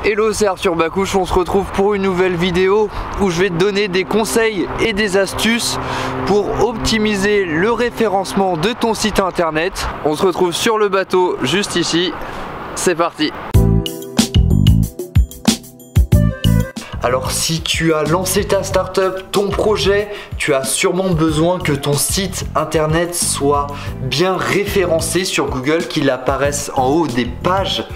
Hello, c'est Arthur Bacouche, on se retrouve pour une nouvelle vidéo où je vais te donner des conseils et des astuces pour optimiser le référencement de ton site internet. On se retrouve sur le bateau juste ici, c'est parti. Alors si tu as lancé ta startup, ton projet, tu as sûrement besoin que ton site internet soit bien référencé sur Google, qu'il apparaisse en haut des pages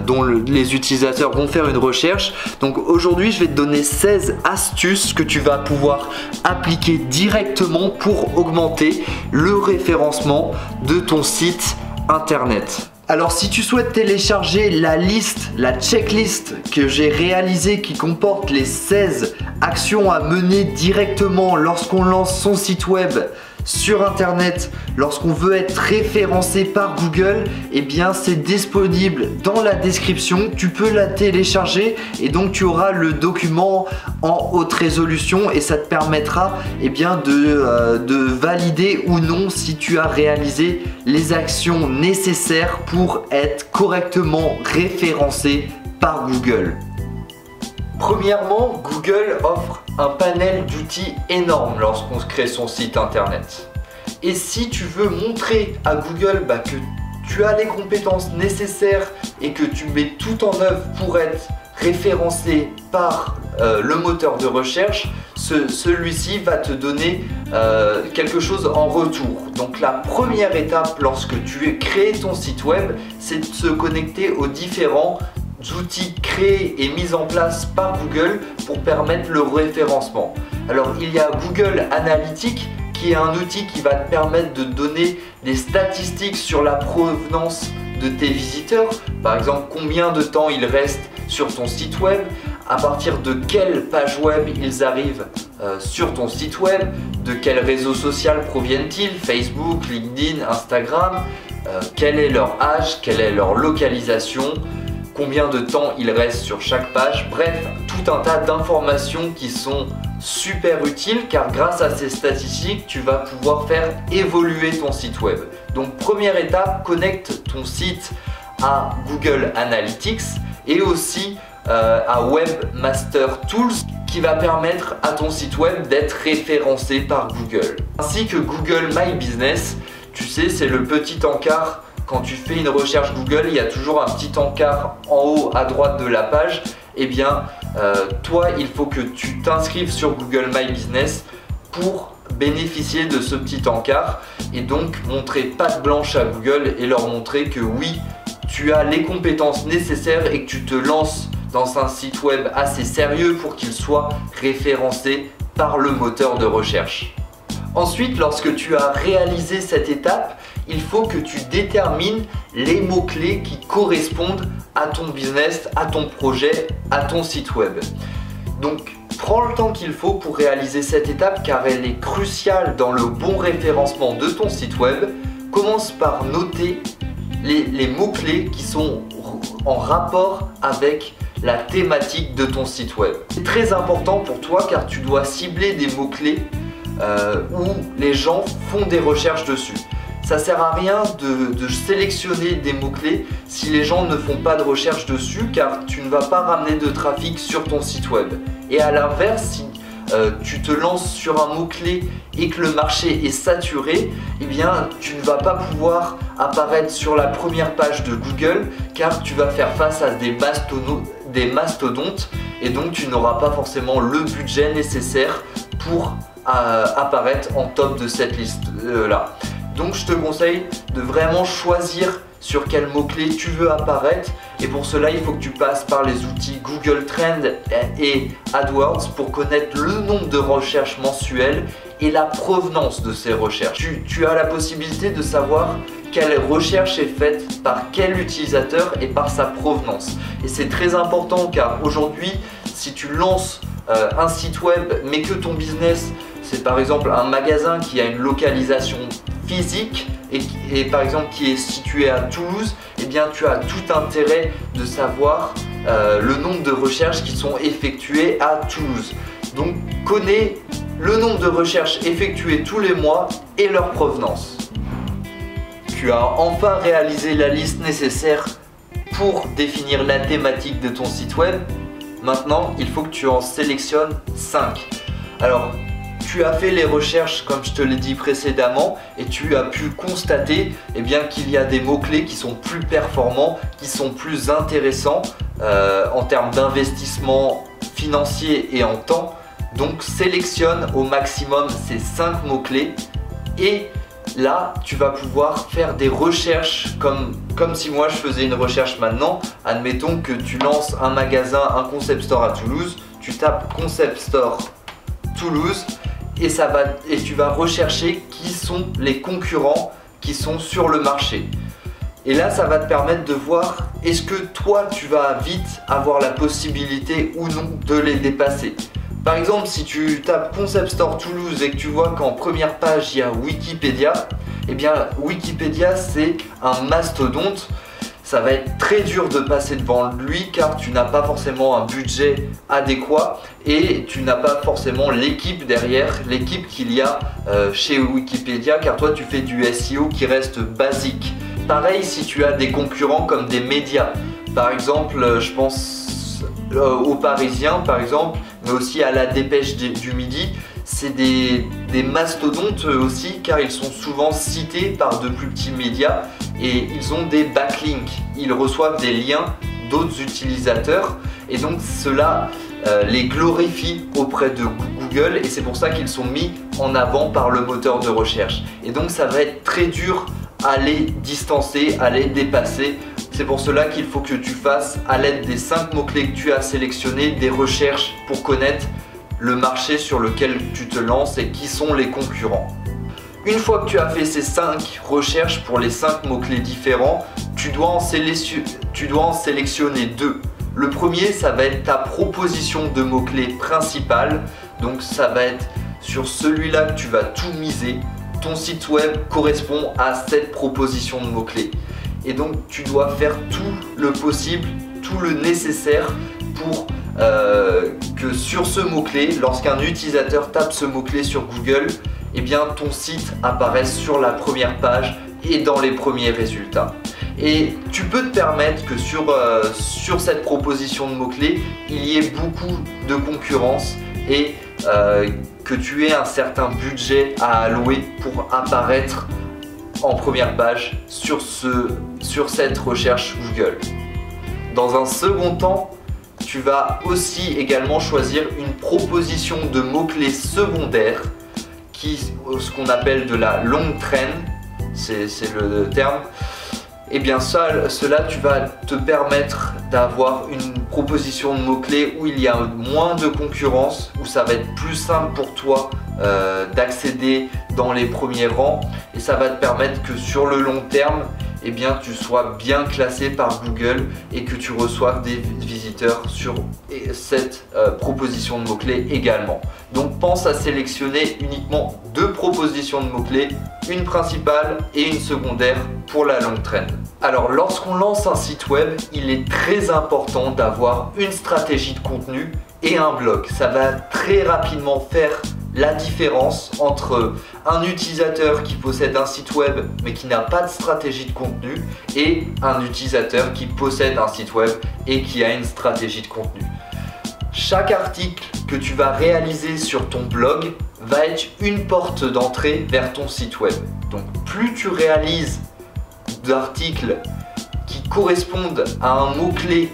dont les utilisateurs vont faire une recherche. Donc aujourd'hui je vais te donner 16 astuces que tu vas pouvoir appliquer directement pour augmenter le référencement de ton site internet. Alors si tu souhaites télécharger la liste, la checklist que j'ai réalisée qui comporte les 16 actions à mener directement lorsqu'on lance son site web sur internet, lorsqu'on veut être référencé par Google, eh bien c'est disponible dans la description, tu peux la télécharger et donc tu auras le document en haute résolution et ça te permettra bien de valider ou non si tu as réalisé les actions nécessaires pour être correctement référencé par Google. Premièrement, Google offre un panel d'outils énorme lorsqu'on crée son site internet. Et si tu veux montrer à Google que tu as les compétences nécessaires et que tu mets tout en œuvre pour être référencé par le moteur de recherche, celui-ci va te donner quelque chose en retour. Donc la première étape lorsque tu crées ton site web, c'est de se connecter aux différents outils créés et mis en place par Google pour permettre le référencement. Alors il y a Google Analytics qui est un outil qui va te permettre de donner des statistiques sur la provenance de tes visiteurs. Par exemple, combien de temps ils restent sur ton site web, à partir de quelle page web ils arrivent sur ton site web, de quel réseau social proviennent-ils, Facebook, LinkedIn, Instagram, quel est leur âge, quelle est leur localisation, combien de temps ils restent sur chaque page, bref, tout un tas d'informations qui sont super utiles car grâce à ces statistiques, tu vas pouvoir faire évoluer ton site web. Donc première étape, connecte ton site à Google Analytics et aussi à Webmaster Tools qui va permettre à ton site web d'être référencé par Google. Ainsi que Google My Business, tu sais, c'est le petit encart. Quand tu fais une recherche Google, il y a toujours un petit encart en haut à droite de la page. Eh bien, toi, il faut que tu t'inscrives sur Google My Business pour bénéficier de ce petit encart et donc montrer patte blanche à Google et leur montrer que oui, tu as les compétences nécessaires et que tu te lances dans un site web assez sérieux pour qu'il soit référencé par le moteur de recherche. Ensuite, lorsque tu as réalisé cette étape, il faut que tu détermines les mots-clés qui correspondent à ton business, à ton projet, à ton site web. Donc, prends le temps qu'il faut pour réaliser cette étape car elle est cruciale dans le bon référencement de ton site web. Commence par noter les mots-clés qui sont en rapport avec la thématique de ton site web. C'est très important pour toi car tu dois cibler des mots-clés où les gens font des recherches dessus. Ça sert à rien de sélectionner des mots-clés si les gens ne font pas de recherche dessus car tu ne vas pas ramener de trafic sur ton site web. Et à l'inverse, si tu te lances sur un mot-clé et que le marché est saturé, eh bien tu ne vas pas pouvoir apparaître sur la première page de Google car tu vas faire face à des mastodontes et donc tu n'auras pas forcément le budget nécessaire pour apparaître en top de cette liste là. Donc je te conseille de vraiment choisir sur quel mot-clé tu veux apparaître et pour cela il faut que tu passes par les outils Google Trends et AdWords pour connaître le nombre de recherches mensuelles et la provenance de ces recherches. Tu as la possibilité de savoir quelle recherche est faite par quel utilisateur et par sa provenance. Et c'est très important car aujourd'hui si tu lances un site web mais que ton business c'est par exemple un magasin qui a une localisation physique et par exemple qui est situé à Toulouse, eh bien tu as tout intérêt de savoir le nombre de recherches qui sont effectuées à Toulouse. Donc connais le nombre de recherches effectuées tous les mois et leur provenance. Tu as enfin réalisé la liste nécessaire pour définir la thématique de ton site web. Maintenant, il faut que tu en sélectionnes 5. Alors, tu as fait les recherches comme je te l'ai dit précédemment et tu as pu constater qu'il y a des mots-clés qui sont plus performants, qui sont plus intéressants en termes d'investissement financier et en temps. Donc sélectionne au maximum ces 5 mots-clés et là tu vas pouvoir faire des recherches comme si moi je faisais une recherche maintenant. Admettons que tu lances un magasin, un concept store à Toulouse, tu tapes concept store Toulouse et tu vas rechercher qui sont les concurrents qui sont sur le marché. Et là, ça va te permettre de voir est-ce que toi, tu vas vite avoir la possibilité ou non de les dépasser. Par exemple, si tu tapes Concept Store Toulouse et que tu vois qu'en première page, il y a Wikipédia, Wikipédia, c'est un mastodonte. Ça va être très dur de passer devant lui car tu n'as pas forcément un budget adéquat et tu n'as pas forcément l'équipe derrière, l'équipe qu'il y a chez Wikipédia, car toi tu fais du SEO qui reste basique. Pareil si tu as des concurrents comme des médias, par exemple je pense aux Parisiens par exemple, mais aussi à la Dépêche du Midi. C'est des mastodontes aussi car ils sont souvent cités par de plus petits médias et ils ont des backlinks, ils reçoivent des liens d'autres utilisateurs et donc cela les glorifie auprès de Google et c'est pour ça qu'ils sont mis en avant par le moteur de recherche. Et donc ça va être très dur à les distancer, à les dépasser. C'est pour cela qu'il faut que tu fasses à l'aide des 5 mots-clés que tu as sélectionnés des recherches pour connaître le marché sur lequel tu te lances et qui sont les concurrents. Une fois que tu as fait ces 5 recherches pour les 5 mots-clés différents, tu dois en sélectionner 2. Le premier, ça va être ta proposition de mots-clés principale. Donc ça va être sur celui-là que tu vas tout miser. Ton site web correspond à cette proposition de mots-clés. Et donc tu dois faire tout le possible, tout le nécessaire pour que sur ce mot-clé, lorsqu'un utilisateur tape ce mot-clé sur Google, ton site apparaisse sur la première page et dans les premiers résultats. Et tu peux te permettre que sur cette proposition de mots-clés, il y ait beaucoup de concurrence et que tu aies un certain budget à allouer pour apparaître en première page sur cette recherche Google. Dans un second temps, tu vas aussi également choisir une proposition de mots-clés secondaires, ce qu'on appelle de la long train, c'est le terme. Cela tu vas te permettre d'avoir une proposition de mots-clés où il y a moins de concurrence, où ça va être plus simple pour toi d'accéder dans les premiers rangs et ça va te permettre que sur le long terme tu sois bien classé par Google et que tu reçoives des visiteurs sur cette proposition de mots-clés également. Donc pense à sélectionner uniquement 2 propositions de mots-clés, une principale et une secondaire pour la longue traîne. Alors lorsqu'on lance un site web, il est très important d'avoir une stratégie de contenu et un blog. Ça va très rapidement faire la différence entre un utilisateur qui possède un site web mais qui n'a pas de stratégie de contenu et un utilisateur qui possède un site web et qui a une stratégie de contenu. Chaque article que tu vas réaliser sur ton blog va être une porte d'entrée vers ton site web. Donc plus tu réalises d'articles qui correspondent à un mot-clé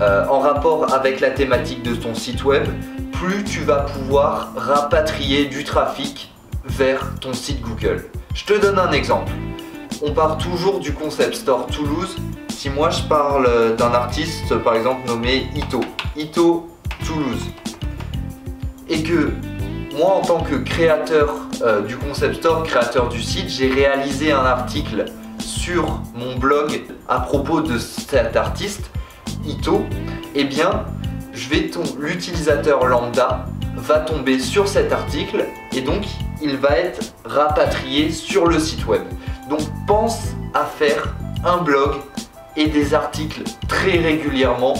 en rapport avec la thématique de ton site web, plus tu vas pouvoir rapatrier du trafic vers ton site Google. Je te donne un exemple. On part toujours du Concept Store Toulouse. Si moi je parle d'un artiste par exemple nommé Ito Toulouse, et que moi en tant que créateur du Concept Store, créateur du site, j'ai réalisé un article sur mon blog à propos de cet artiste, Ito, l'utilisateur lambda va tomber sur cet article et donc il va être rapatrié sur le site web. Donc pense à faire un blog et des articles très régulièrement,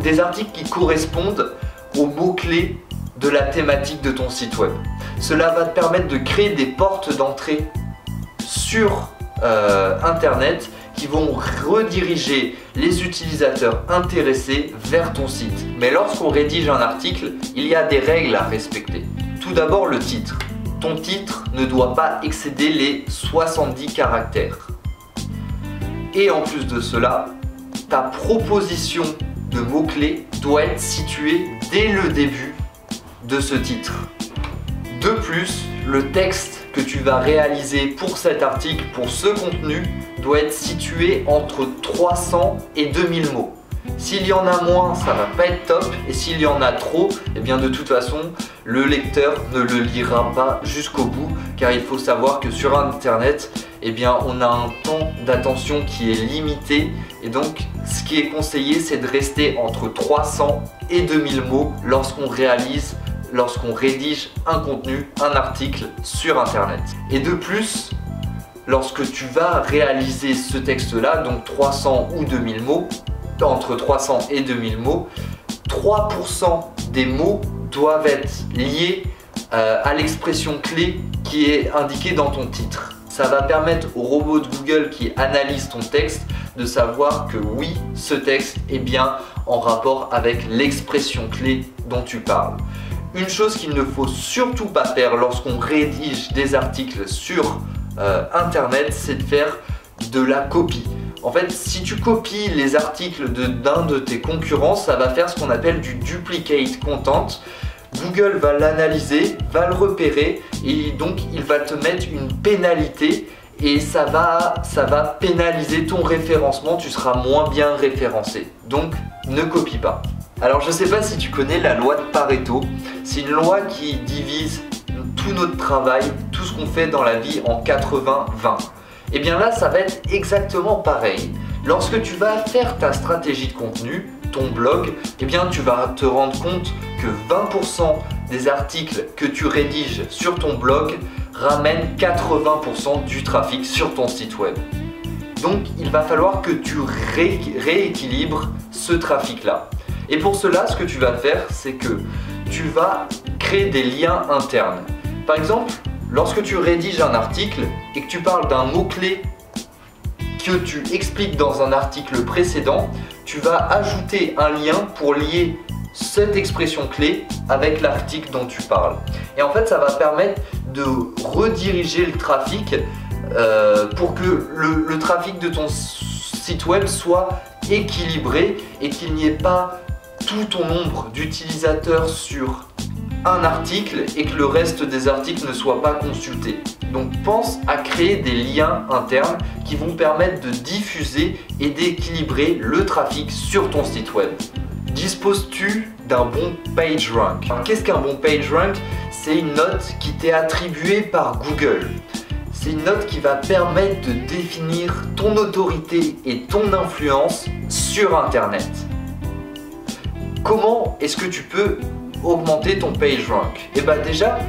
des articles qui correspondent aux mots-clés de la thématique de ton site web. Cela va te permettre de créer des portes d'entrée sur Internet qui vont rediriger les utilisateurs intéressés vers ton site. Mais lorsqu'on rédige un article, il y a des règles à respecter. Tout d'abord, le titre. Ton titre ne doit pas excéder les 70 caractères. Et en plus de cela, ta proposition de mots-clés doit être située dès le début de ce titre. De plus, le texte que tu vas réaliser pour cet article, pour ce contenu, doit être situé entre 300 et 2000 mots. S'il y en a moins, ça va pas être top, et s'il y en a trop, eh bien de toute façon, le lecteur ne le lira pas jusqu'au bout, car il faut savoir que sur Internet, eh bien on a un temps d'attention qui est limité, et donc ce qui est conseillé, c'est de rester entre 300 et 2000 mots lorsqu'on rédige un contenu, un article sur Internet. Et de plus, lorsque tu vas réaliser ce texte-là, donc 300 ou 2000 mots, entre 300 et 2000 mots, 3% des mots doivent être liés à l'expression clé qui est indiquée dans ton titre. Ça va permettre au robot de Google qui analyse ton texte de savoir que oui, ce texte est bien en rapport avec l'expression clé dont tu parles. Une chose qu'il ne faut surtout pas faire lorsqu'on rédige des articles sur Internet, c'est de faire de la copie. En fait, si tu copies les articles d'un de tes concurrents, ça va faire ce qu'on appelle du duplicate content. Google va l'analyser, va le repérer et donc il va te mettre une pénalité et ça va pénaliser ton référencement, tu seras moins bien référencé. Donc ne copie pas. Alors je ne sais pas si tu connais la loi de Pareto, c'est une loi qui divise tout notre travail, tout ce qu'on fait dans la vie en 80-20. Et bien là, ça va être exactement pareil. Lorsque tu vas faire ta stratégie de contenu, ton blog, eh bien tu vas te rendre compte que 20% des articles que tu rédiges sur ton blog ramènent 80% du trafic sur ton site web. Donc il va falloir que tu rééquilibres ce trafic-là. Et pour cela, ce que tu vas faire, c'est que tu vas créer des liens internes. Par exemple, lorsque tu rédiges un article et que tu parles d'un mot-clé que tu expliques dans un article précédent, tu vas ajouter un lien pour lier cette expression clé avec l'article dont tu parles. Et en fait, ça va permettre de rediriger le trafic pour que le trafic de ton site web soit équilibré et qu'il n'y ait pas tout ton nombre d'utilisateurs sur un article et que le reste des articles ne soient pas consultés. Donc pense à créer des liens internes qui vont permettre de diffuser et d'équilibrer le trafic sur ton site web. Disposes-tu d'un bon PageRank? Qu'est-ce qu'un bon PageRank? C'est une note qui t'est attribuée par Google. C'est une note qui va permettre de définir ton autorité et ton influence sur Internet. Comment est-ce que tu peux augmenter ton PageRank? Et bien déjà,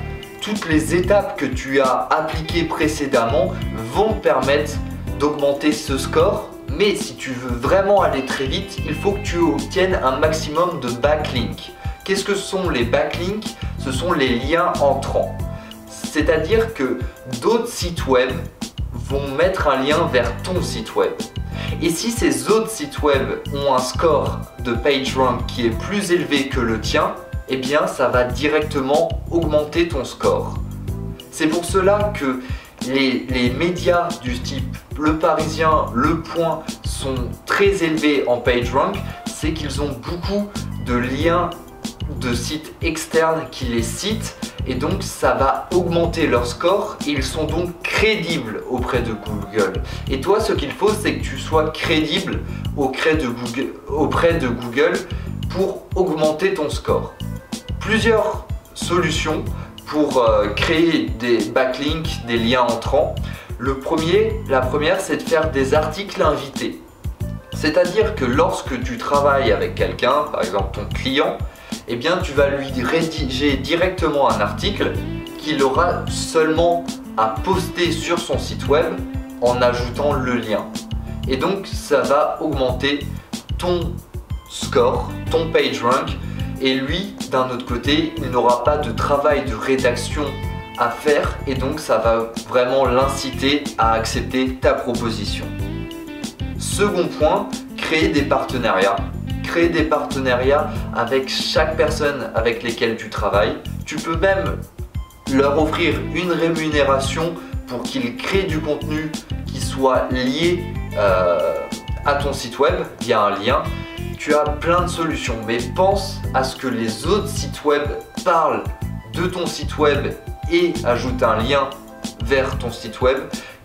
toutes les étapes que tu as appliquées précédemment vont te permettre d'augmenter ce score. Mais si tu veux vraiment aller très vite, il faut que tu obtiennes un maximum de backlinks. Qu'est-ce que sont les backlinks? Ce sont les liens entrants. C'est-à-dire que d'autres sites web vont mettre un lien vers ton site web. Et si ces autres sites web ont un score de PageRank qui est plus élevé que le tien, eh bien ça va directement augmenter ton score. C'est pour cela que les médias du type Le Parisien, Le Point sont très élevés en PageRank, c'est qu'ils ont beaucoup de liens de sites externes qui les citent et donc ça va augmenter leur score et ils sont donc crédibles auprès de Google. Et toi, ce qu'il faut, c'est que tu sois crédible auprès de Google pour augmenter ton score. Plusieurs solutions pour créer des backlinks, des liens entrants. La première, c'est de faire des articles invités. C'est-à-dire que lorsque tu travailles avec quelqu'un, par exemple ton client, eh bien tu vas lui rédiger directement un article qu'il aura seulement à poster sur son site web en ajoutant le lien. Et donc ça va augmenter ton score, ton PageRank, et lui, d'un autre côté, il n'aura pas de travail de rédaction à faire et donc ça va vraiment l'inciter à accepter ta proposition. Second point, créer des partenariats. Créer des partenariats avec chaque personne avec lesquelles tu travailles. Tu peux même leur offrir une rémunération pour qu'ils créent du contenu qui soit lié à ton site web via un lien. Tu as plein de solutions, mais pense à ce que les autres sites web parlent de ton site web et ajoutent un lien vers ton site web,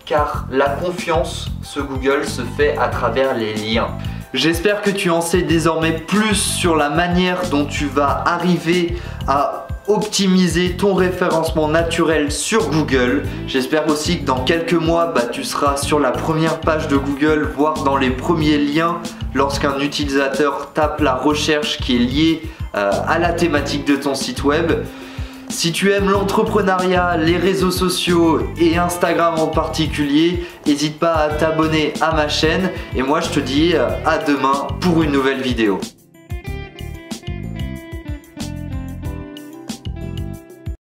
car la confiance sur Google se fait à travers les liens. J'espère que tu en sais désormais plus sur la manière dont tu vas arriver à optimiser ton référencement naturel sur Google. J'espère aussi que dans quelques mois, tu seras sur la première page de Google, voire dans les premiers liens lorsqu'un utilisateur tape la recherche qui est liée à la thématique de ton site web. Si tu aimes l'entrepreneuriat, les réseaux sociaux et Instagram en particulier, n'hésite pas à t'abonner à ma chaîne et moi je te dis à demain pour une nouvelle vidéo.